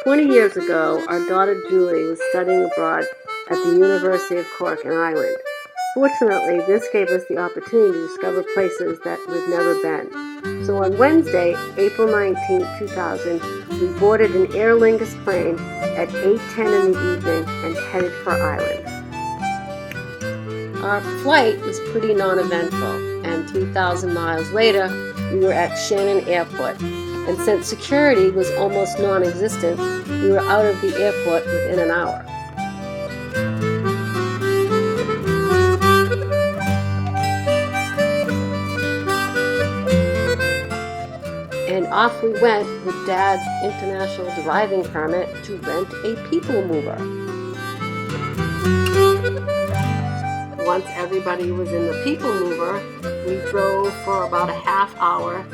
20 years ago, our daughter Julie was studying abroad at the University of Cork in Ireland. Fortunately, this gave us the opportunity to discover places that we've never been. So on Wednesday, April 19, 2000, we boarded an Aer Lingus plane at 8:10 in the evening and headed for Ireland. Our flight was pretty non-eventful, and 3,000 miles later, we were at Shannon Airport. And since security was almost non-existent, we were out of the airport within an hour. And off we went with Dad's international driving permit to rent a people mover. Once everybody was in the people mover, we drove for about a half hour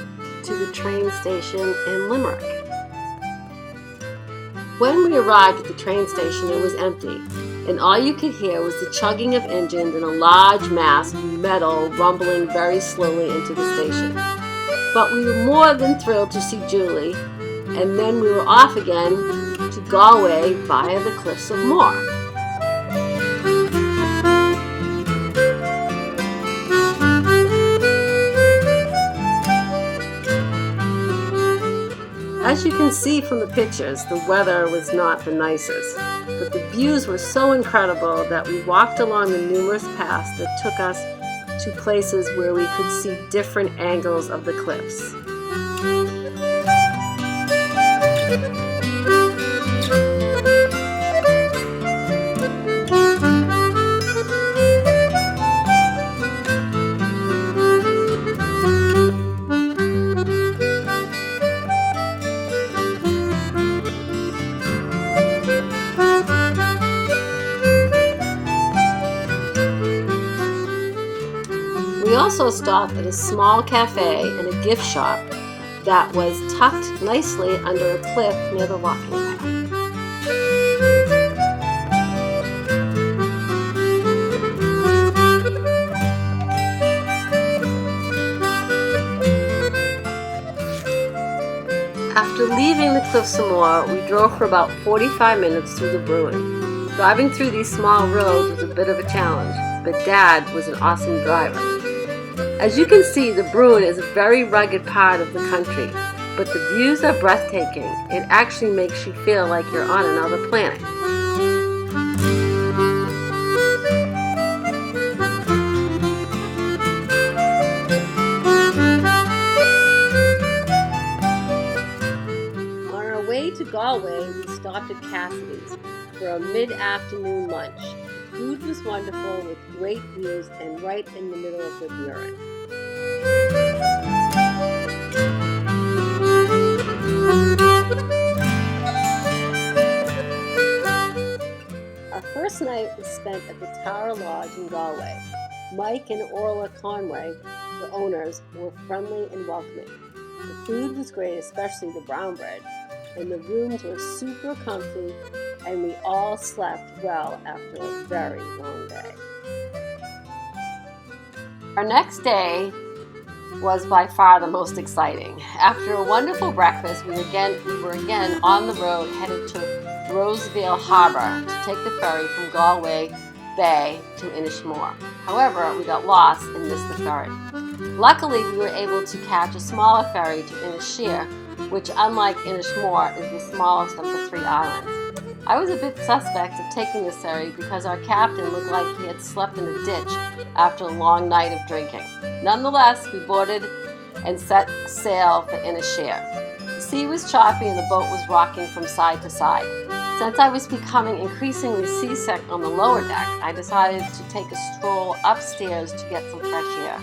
to the train station in Limerick. When we arrived at the train station, it was empty, and all you could hear was the chugging of engines and a large mass of metal rumbling very slowly into the station. But we were more than thrilled to see Julie, and then we were off again to Galway via the Cliffs of Moher. As you can see from the pictures, the weather was not the nicest, but the views were so incredible that we walked along the numerous paths that took us to places where we could see different angles of the cliffs. We also stopped at a small cafe and a gift shop that was tucked nicely under a cliff near the walking path. After leaving the Cliffs of Moher, we drove for about 45 minutes through the Bruin. Driving through these small roads was a bit of a challenge, but Dad was an awesome driver. As you can see, the Bruin is a very rugged part of the country, but the views are breathtaking. It actually makes you feel like you're on another planet. On our way to Galway, we stopped at Cassidy's for a mid-afternoon lunch. The food was wonderful with great views and right in the middle of the Burin. Our first night was spent at the Tara Lodge in Galway. Mike and Orla Conway, the owners, were friendly and welcoming. The food was great, especially the brown bread, and the rooms were super comfy, and we all slept well after a very long day. Our next day was by far the most exciting. After a wonderful breakfast, we were again on the road headed to Roseville Harbor to take the ferry from Galway Bay to Inishmore. However, we got lost and missed the ferry. Luckily, we were able to catch a smaller ferry to Inisheer, which, unlike Inishmore, is the smallest of the 3 islands. I was a bit suspect of taking this ferry because our captain looked like he had slept in a ditch after a long night of drinking. Nonetheless, we boarded and set sail for Inisheer. The sea was choppy and the boat was rocking from side to side. Since I was becoming increasingly seasick on the lower deck, I decided to take a stroll upstairs to get some fresh air.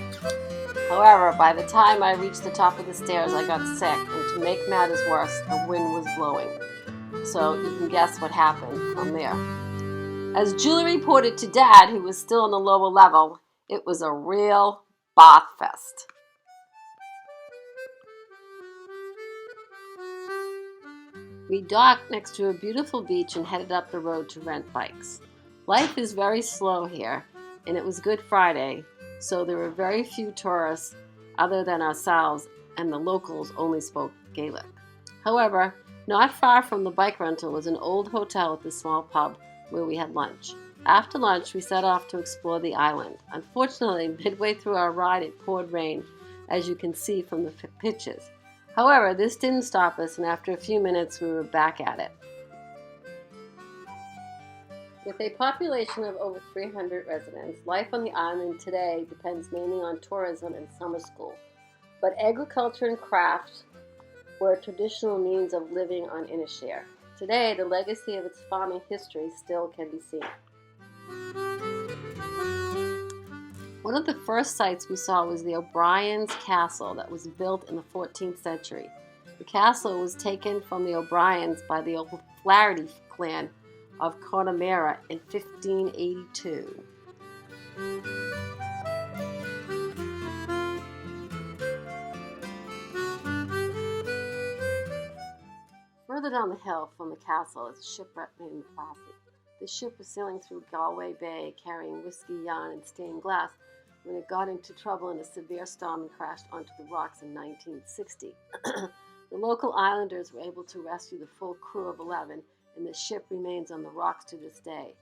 However, by the time I reached the top of the stairs, I got sick, and to make matters worse, the wind was blowing. So you can guess what happened from there. As Julie reported to Dad, who was still on the lower level, it was a real bath fest. We docked next to a beautiful beach and headed up the road to rent bikes. Life is very slow here, and it was Good Friday, so there were very few tourists other than ourselves, and the locals only spoke Gaelic. However, Not far from the bike rental was an old hotel with a small pub where we had lunch. After lunch, we set off to explore the island. Unfortunately, midway through our ride, it poured rain, as you can see from the pictures. However, this didn't stop us, and after a few minutes, we were back at it. With a population of over 300 residents, life on the island today depends mainly on tourism and summer school. But agriculture and craft were a traditional means of living on Inisheer. Today, the legacy of its farming history still can be seen. One of the first sights we saw was the O'Brien's Castle that was built in the 14th century. The castle was taken from the O'Briens by the O'Flaherty clan of Connemara in 1582. Further down the hill from the castle is a shipwreck named the Placid. The ship was sailing through Galway Bay carrying whiskey, yarn, and stained glass when it got into trouble in a severe storm and crashed onto the rocks in 1960. The local islanders were able to rescue the full crew of 11, and the ship remains on the rocks to this day.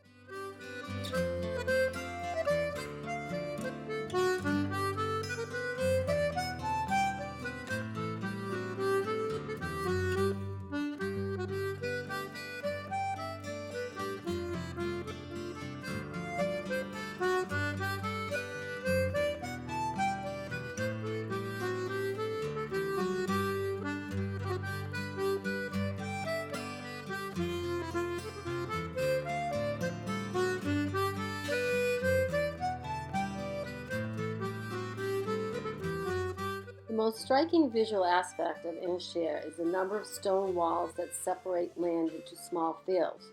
The most striking visual aspect of Inisheer is the number of stone walls that separate land into small fields.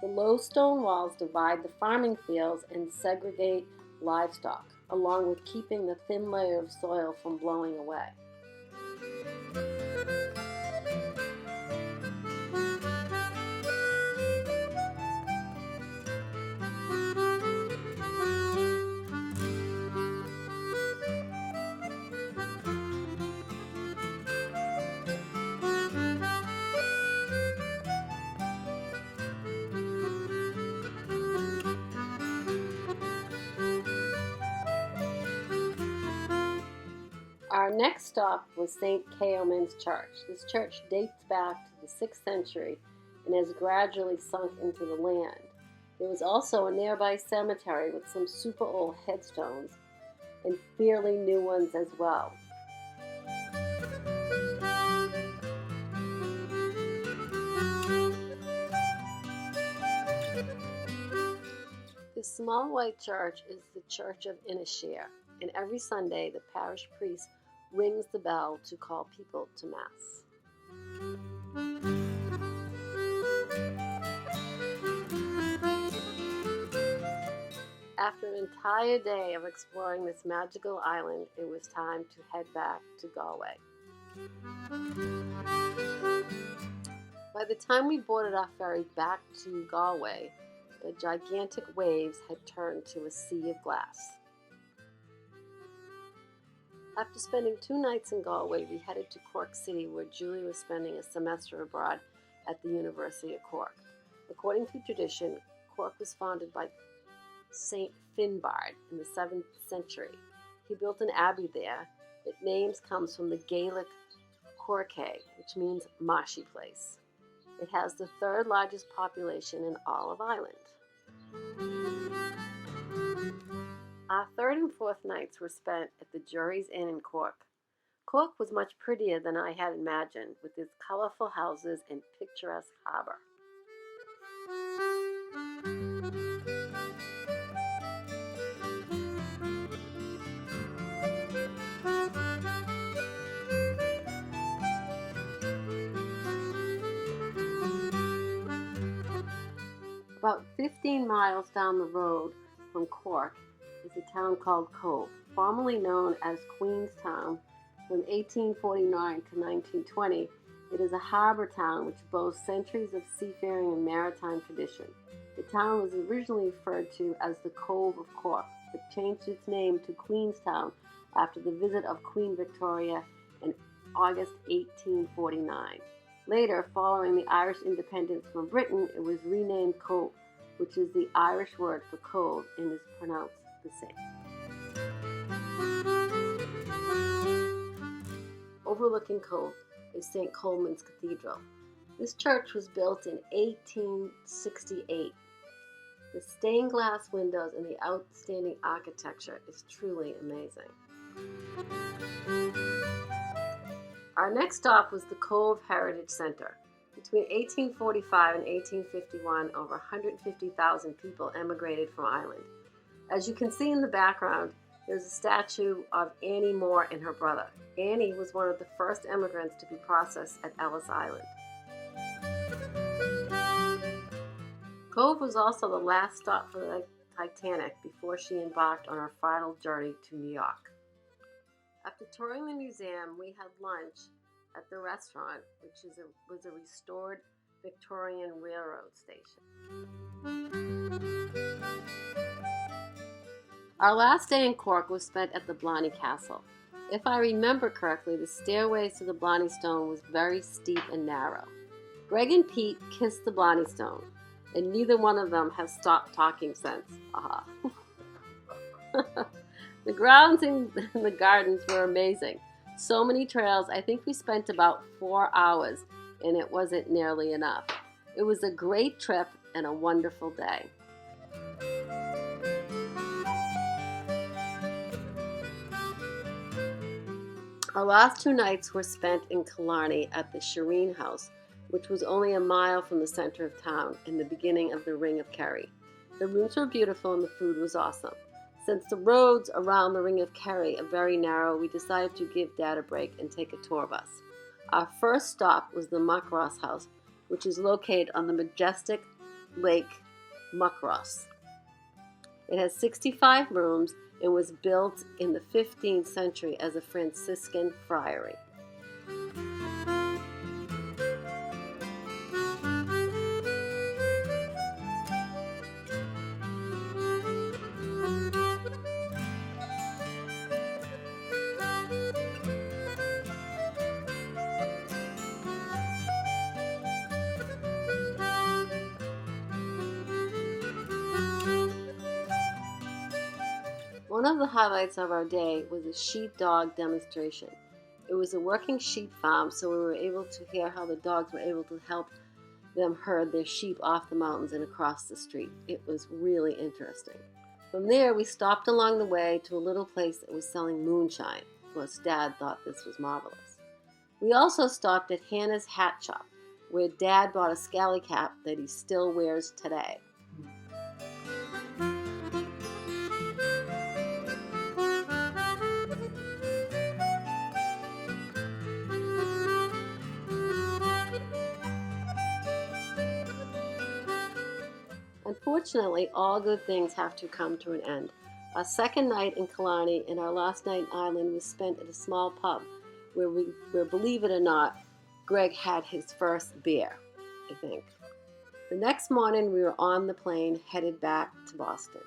The low stone walls divide the farming fields and segregate livestock, along with keeping the thin layer of soil from blowing away. Our next stop was St. Keoman's Church. This church dates back to the 6th century and has gradually sunk into the land. There was also a nearby cemetery with some super old headstones and fairly new ones as well. The small white church is the Church of Inisheer, and every Sunday the parish priest rings the bell to call people to Mass. After an entire day of exploring this magical island, it was time to head back to Galway. By the time we boarded our ferry back to Galway, the gigantic waves had turned to a sea of glass. After spending 2 nights in Galway, we headed to Cork City, where Julie was spending a semester abroad at the University of Cork. According to tradition, Cork was founded by Saint Finbarr in the 7th century. He built an abbey there. Its name comes from the Gaelic Corcay, which means marshy place. It has the 3rd largest population in all of Ireland. Our 3rd and 4th nights were spent at the Jury's Inn in Cork. Cork was much prettier than I had imagined, with its colorful houses and picturesque harbor. About 15 miles down the road from Cork is a town called Cobh, formerly known as Queenstown. From 1849 to 1920, it is a harbor town which boasts centuries of seafaring and maritime tradition. The town was originally referred to as the Cove of Cork, but changed its name to Queenstown after the visit of Queen Victoria in August 1849. Later, following the Irish independence from Britain, it was renamed Cobh, which is the Irish word for cove and is pronounced the same. Overlooking Cobh is St. Colman's Cathedral. This church was built in 1868. The stained glass windows and the outstanding architecture is truly amazing. Our next stop was the Cobh Heritage Center. Between 1845 and 1851, over 150,000 people emigrated from Ireland. As you can see in the background, there's a statue of Annie Moore and her brother. Annie was one of the first immigrants to be processed at Ellis Island. Cobh was also the last stop for the Titanic before she embarked on her final journey to New York. After touring the museum, we had lunch at the restaurant, which was a restored Victorian railroad station. Our last day in Cork was spent at the Blarney Castle. If I remember correctly, the stairways to the Blarney Stone was very steep and narrow. Greg and Pete kissed the Blarney Stone, and neither one of them has stopped talking since. The grounds and the gardens were amazing. So many trails. I think we spent about 4 hours, and it wasn't nearly enough. It was a great trip and a wonderful day. Our last 2 nights were spent in Killarney at the Shireen House, which was only a mile from the center of town and the beginning of the Ring of Kerry. The rooms were beautiful and the food was awesome. Since the roads around the Ring of Kerry are very narrow, we decided to give Dad a break and take a tour bus. Our first stop was the Muckross House, which is located on the majestic Lake Muckross. It has 65 rooms and was built in the 15th century as a Franciscan friary. One of the highlights of our day was a sheepdog demonstration. It was a working sheep farm, so we were able to hear how the dogs were able to help them herd their sheep off the mountains and across the street. It was really interesting. From there, we stopped along the way to a little place that was selling moonshine. Of course, Dad thought this was marvelous. We also stopped at Hannah's Hat Shop, where Dad bought a scally cap that he still wears today. Unfortunately, all good things have to come to an end. Our second night in Killarney and our last night in Ireland was spent at a small pub where, believe it or not, Greg had his first beer, I think. The next morning, we were on the plane headed back to Boston.